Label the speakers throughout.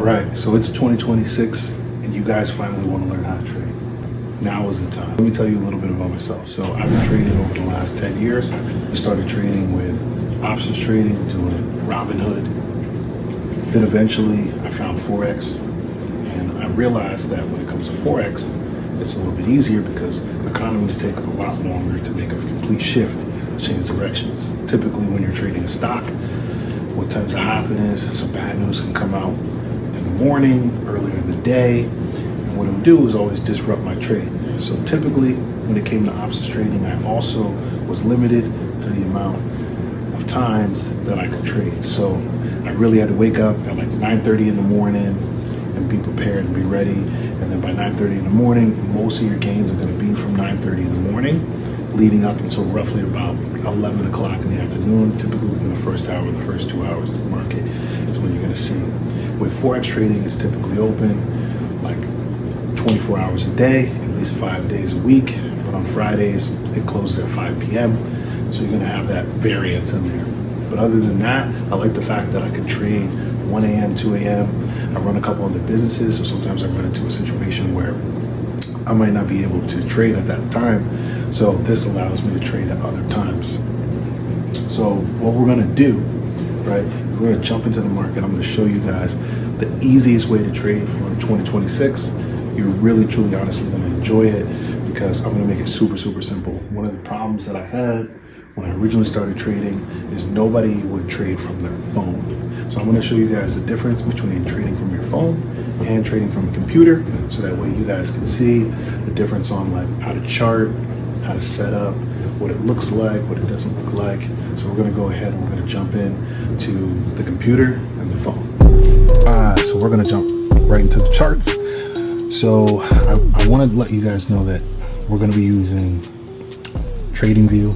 Speaker 1: right, so it's 2026 and you guys finally want to learn how to trade. Now is the time. Let me tell you a little bit about myself. So I've been trading over the last 10 years. I started trading with options trading, doing Robinhood. Then eventually I found Forex, and I realized that when it comes to Forex, it's a little bit easier because economies take a lot longer to make a complete shift, change directions. Typically when you're trading a stock, what tends to happen is some bad news can come out in the morning, earlier in the day, and what it would do is always disrupt my trade. So typically when it came to options trading, I also was limited to the amount of times that I could trade. So I really had to wake up at like 9:30 in the morning and be prepared and be ready. And then by 9:30 in the morning, most of your gains are going to be from 9:30 in the morning, leading up until roughly about 11 o'clock in the afternoon, typically within the first hour, the first 2 hours of the market is when you're going to see. With Forex trading, it's typically open like 24 hours a day, at least 5 days a week. But on Fridays, it closes at 5 p.m. So you're going to have that variance in there. But other than that, I like the fact that I can trade 1 a.m., 2 a.m. I run a couple other businesses, so sometimes I run into a situation where I might not be able to trade at that time. So this allows me to trade at other times. So what we're gonna do, right, we're gonna jump into the market. I'm gonna show you guys the easiest way to trade for 2026. You're really, truly, honestly gonna enjoy it because I'm gonna make it super, super simple. One of the problems that I had when I originally started trading is nobody would trade from their phone. So I'm gonna show you guys the difference between trading from your phone and trading from a computer, so that way you guys can see the difference on like how to chart, how to set up, what it looks like, what it doesn't look like. So we're gonna go ahead and we're gonna jump in to the computer and the phone. So we're gonna jump right into the charts. So I wanna let you guys know that we're gonna be using TradingView.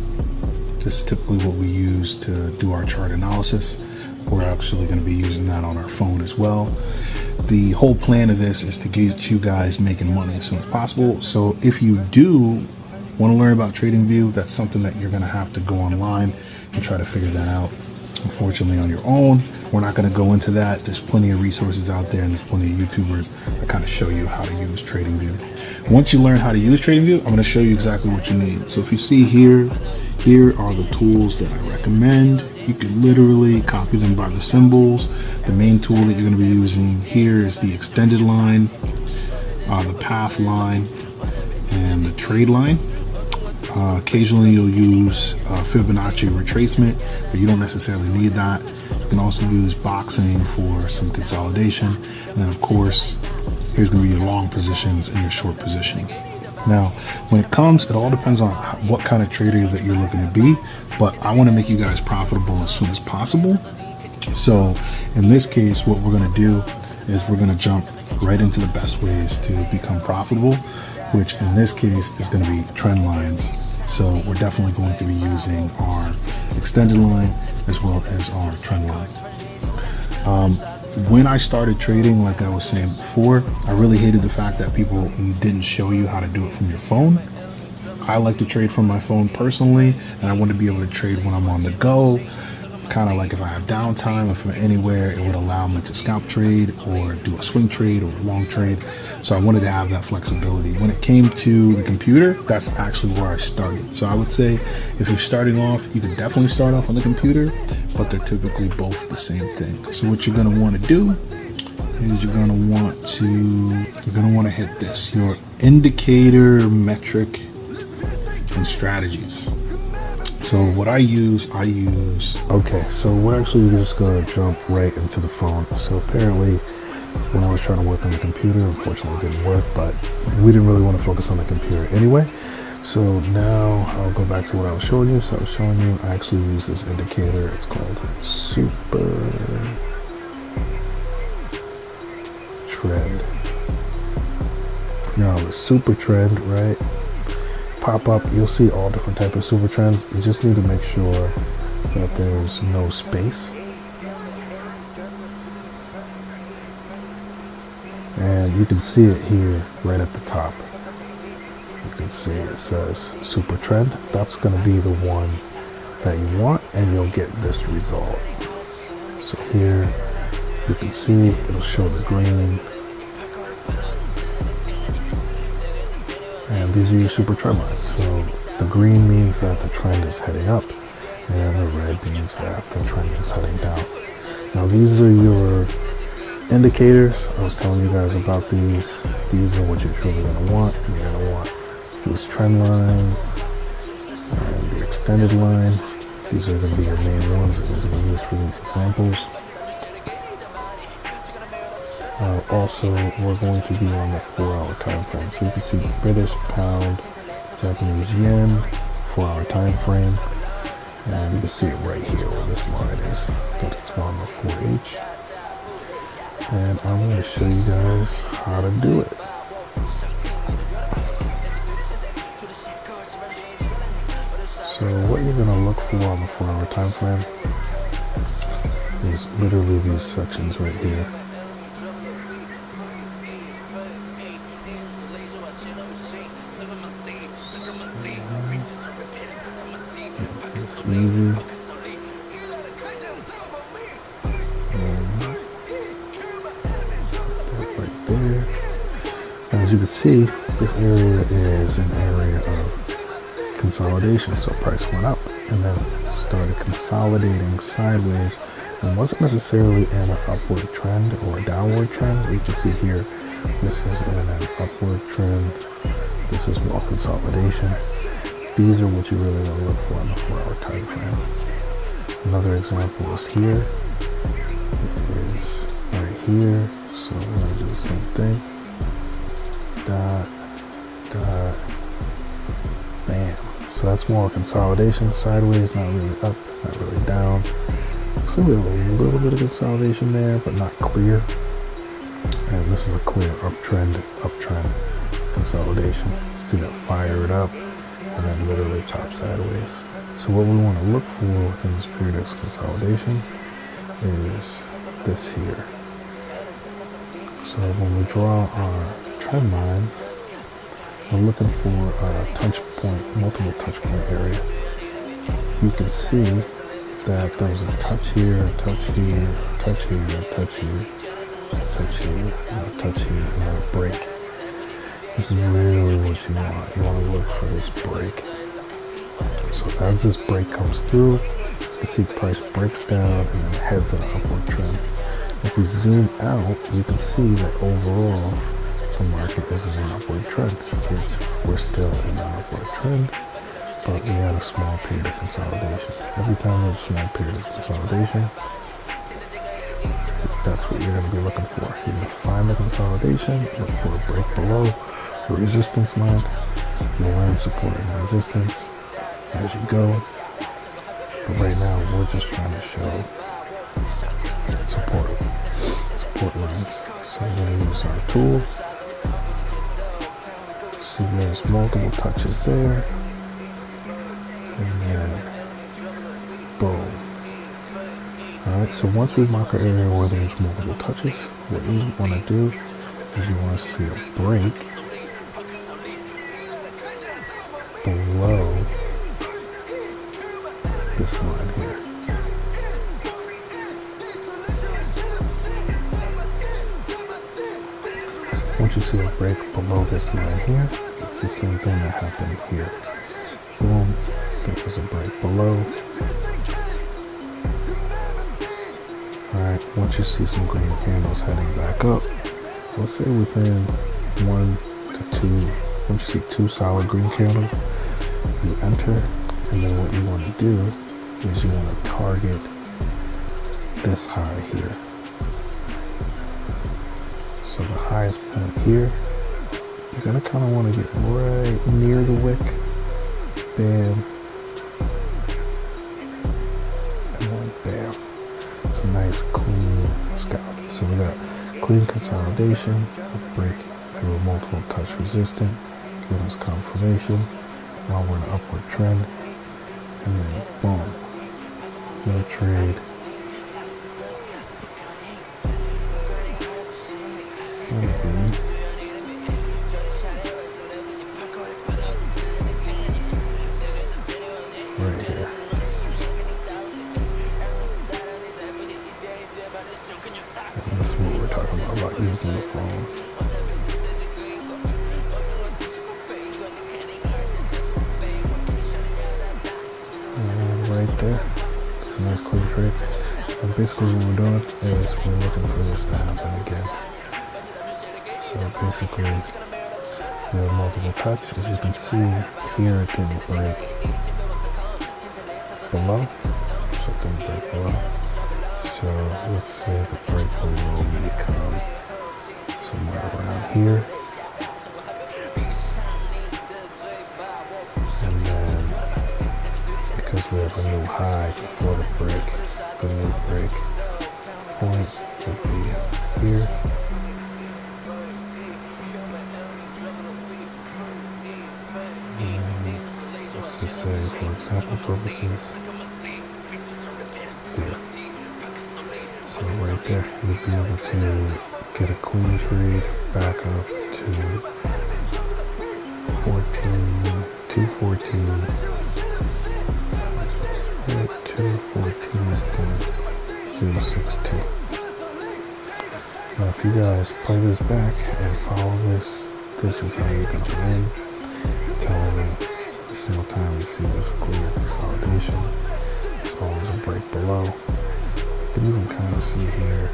Speaker 1: This is typically what we use to do our chart analysis. We're actually going to be using that on our phone as well. The whole plan of this is to get you guys making money as soon as possible. So if you do want to learn about TradingView, that's something that you're going to have to go online and try to figure that out. Unfortunately, on your own, we're not going to go into that. There's plenty of resources out there, and there's plenty of YouTubers that kind of show you how to use TradingView. Once you learn how to use TradingView, I'm going to show you exactly what you need. So if you see here are the tools that I recommend. You can literally copy them by the symbols. The main tool that you're going to be using here is the extended line, the path line, and the trade line. Occasionally you'll use Fibonacci retracement, but you don't necessarily need that. You can also use boxing for some consolidation. And then of course, here's going to be your long positions and your short positions. Now, when it comes, it all depends on what kind of trader that you're looking to be, but I want to make you guys profitable as soon as possible. So in this case, what we're going to do is we're going to jump right into the best ways to become profitable, which in this case is going to be trend lines. So we're definitely going to be using our extended line as well as our trend lines. When I started trading, like I was saying before, I really hated the fact that people didn't show you how to do it from your phone. I like to trade from my phone personally, and I want to be able to trade when I'm on the go. Kind of like if I have downtime, if I'm anywhere, it would allow me to scalp trade or do a swing trade or a long trade. So I wanted to have that flexibility. When it came to the computer, that's actually where I started. So I would say if you're starting off, you can definitely start off on the computer, but they're typically both the same thing. So what you're going to want to do is you're going to want to hit this, your indicator, metric, and strategies. So what I use, okay, so we're actually just going to jump right into the phone. So apparently when I was trying to work on the computer, unfortunately it didn't work, but we didn't really want to focus on the computer anyway. So now I'll go back to what I was showing you. So I was showing you, I actually use this indicator. It's called Super Trend. Now the Super Trend, right? Pop up, you'll see all different types of super trends. You just need to make sure that there's no space, and you can see it here right at the top. You can see it says super trend. That's going to be the one that you want, and you'll get this result. So here
Speaker 2: You can see it'll show the green. And these are your super trend lines. So the green means that the trend is heading up, and the red means that the trend is heading down. Now these are your indicators. I was telling you guys about these. These are what you're truly going to want. You're going to want these trend lines and the extended line. These are going to be your main ones that you're going to use for these examples. Also, we're going to be on the 4-hour time frame. So you can see the British pound, Japanese yen, 4-hour time frame. And you can see it right here where this line is, that it's on the 4H. And I'm going to show you guys how to do it. So what you're going to look for on the 4-hour time frame is literally these sections right here. It's easy. Right there. As you can see, this area is an area of consolidation. So price went up and then started consolidating sideways and wasn't necessarily in an upward trend or a downward trend. You can see here, this is in an upward trend. This is more consolidation. These are what you really want to look for on the 4-hour time frame. Another example is here. It is right here. So we're going to do the same thing. Dot, dot, bam. So that's more consolidation, sideways, not really up, not really down. So we have a little bit of consolidation there, but not clear. And this is a clear uptrend consolidation. See that fire it up and then literally chop sideways. So what we want to look for within this period of consolidation is this here. So when we draw our trend lines, we're looking for a touch point, multiple touch point area. You can see that there's a touch here, a touch here, a touch here, a touch here, a touch here, and a touch here, and then a break. This is really what you want. You want to look for this break. So as this break comes through, you can see price breaks down and then heads in an upward trend. If we zoom out, you can see that overall the market is in an upward trend, which we're still in an upward trend, but we had a small period of consolidation. Every time there's a small period of consolidation, that's what you're going to be looking for. You're going to find the consolidation, look for a break below the resistance line. You'll learn support and resistance as you go. But right now, we're just trying to show support lines. So we're going to use our tool. See, there's multiple touches there. And then, boom. Alright, so once we mark our area where there's multiple touches, what you want to do is you want to see a break below this line here. Once you see a break below this line here, it's the same thing that happened here. Boom, there was a break below. Alright, once you see some green candles heading back up, let's say within 1 to 2, once you see 2 solid green candles, you enter, and then what you want to do is you want to target this high here. So the highest point here, you're going to kind of want to get right near the wick, bam, and then bam. It's a nice clean scalp. So we got clean consolidation, a break through a multiple touch resistance, give us confirmation. Now we're in an upward trend, and then boom, no trade. It's gonna be right here. what we're talking about using the phone. And right there, it's a nice clean trade. And basically what we're doing is we're looking for this to happen again. So basically, we have multiple touches. As you can see here, it didn't break below. So it didn't break below. So let's say the break below may come somewhere around here. And then because we have a new high before the break, the new break point would be here. And let's just say, for example purposes, here. So right there, you'll be able to get a clean trade back up to 214.062. Now if you guys play this back and follow this, this is how you're going to win. Telling me every single time you see this clear consolidation, there's always a break below. You can even kind of see here,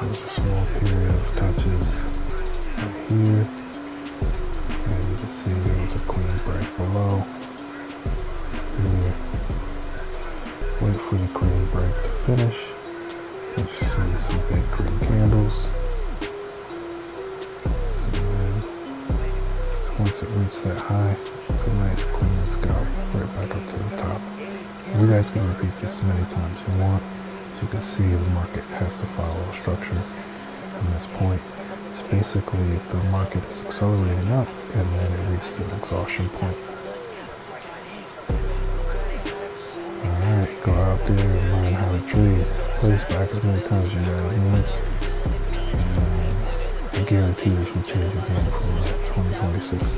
Speaker 2: there's a small period of touches right here. And you can see there was a clean break below. Here. Wait for the clean break to finish. You see some big green candles. And once it reaches that high, it's a nice clean scalp right back up to the top. And you guys can repeat this as many times as you want. As you can see, the market has to follow a structure from this point. It's basically if the market is accelerating up and then it reaches an exhaustion point. Alright, go out there and learn how to trade. Play this back as many times as you guys need. And I guarantee this will change again for 2026.